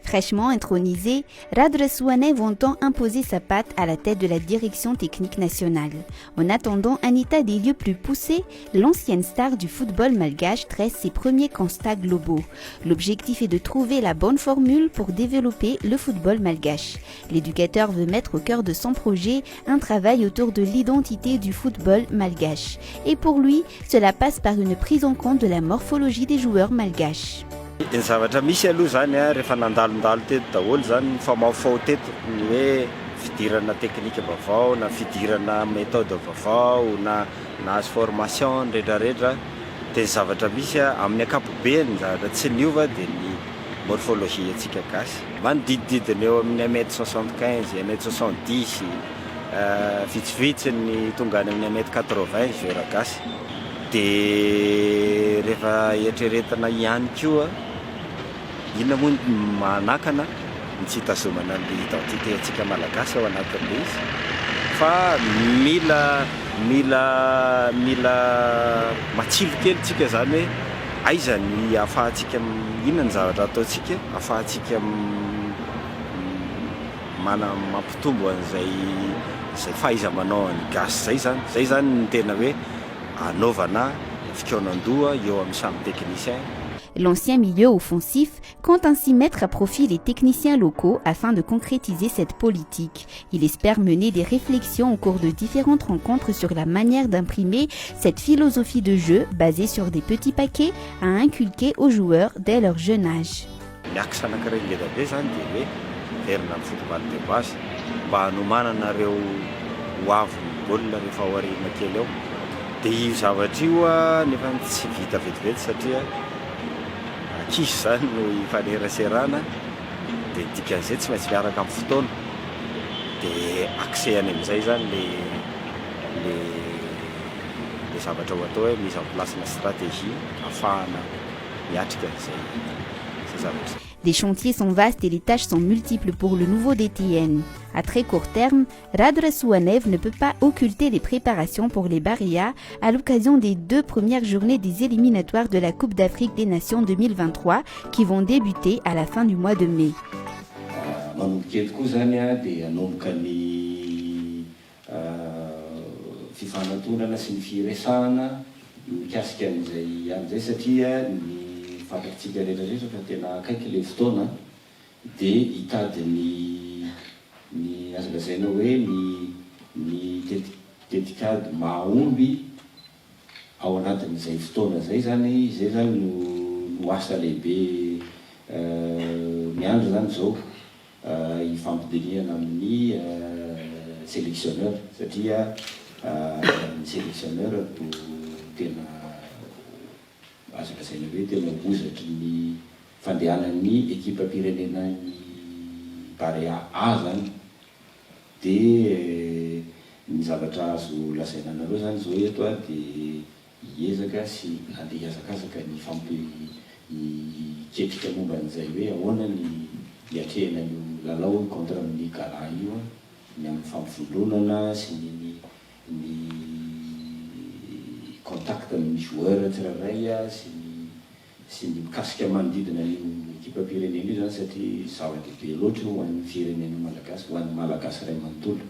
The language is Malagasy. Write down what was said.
Fraîchement intronisé, Radrasouanev entend imposer sa patte à la tête de la direction technique nationale. En attendant un état des lieux plus poussé, l'ancienne star du football malgache dresse ses premiers constats globaux. L'objectif est de trouver la bonne formule pour développer le football malgache. L'éducateur veut mettre au cœur de son projet un travail autour de l'identité du football malgache. Et pour lui, cela passe par une prise en compte de la morphologie des joueurs malgaches. Ny zavatra misy aloha zany rehefa nandalondalo teto daholo zany famafao teto ny hoe fidirana teknika vaovao na fidirana méthode vaovao na azo formation rehetrarehetra dia ny zavatra misy amin'ny ankapobeny ny zavatra tsy niova dia ny morphologie antsika gasy manodidididina eo amin'ny 1m75 1m70 vitsivitsy ny tonga any amin'ny 1m80 joueur gasy dia rehefa eritreretina ihany koa inona moa manakana ny tsy hitazomana ny identité antsika malagasy ao anatin'ilay izy fa mila matsilo kely tsika zany hoe aiza ny ahafahantsika inona ny zavatra ataontsika ahafahantsika mampitombo an'izay fahaiza-manao ny gasy zay zany ny tena hoe anaovana fikaonan-doha eo amin'ny samy technicien. L'ancien milieu offensif compte ainsi mettre à profit les techniciens locaux afin de concrétiser cette politique. Il espère mener des réflexions au cours de différentes rencontres sur la manière d'imprimer cette philosophie de jeu basée sur des petits paquets à inculquer aux joueurs dès leur jeune âge. Dia io zavatra io nefa tsy vita vetivety satria kiso zany no ifaneraserana dia dikan'izay tsy maintsy miaraka amin'ny fotoana dia axeny amin'izay zany le zavatra ho atao hoe mise en place na stratégie afahana miatrika izay zavatra. Les chantiers sont vastes et les tâches sont multiples pour le nouveau DTN. À très court terme, Radrasouanev ne peut pas occulter les préparations pour les Baria à l'occasion des 2 premières journées des éliminatoires de la Coupe d'Afrique des Nations 2023 qui vont débuter à la fin du mois de mai. Fantatsika rehetrarehetra fa tena akaiky le fotoana dia hitady ny azo lazaina hoe ny tetikady mahomby ao anatin'izay fotoana zay zany no asa lehibe miandro zany zao ifampidiniana amin'ny sélectionneur satria ny sélectionneur tena azo lazaina hoe tena ozatry ny fandehanan'ny ekipa pirenena ny Barea A zany dia ny zavatra azo lazaina anareo zany zao eto dia hiezaka sy andeha hiazakazaka ny ketrika momba an'izay hoe ahoana ny atrehana io lalao contre amin'ny Ghana io ny amin'ny fampivondronana sy ny contact amin'ny joueur tsirairay sy ny mikasika manodidina ny ekipa pirenena io zany satria zava-dehibe loatra ho an'ny firenena malagasy ho an'ny malagasy ray manontolo.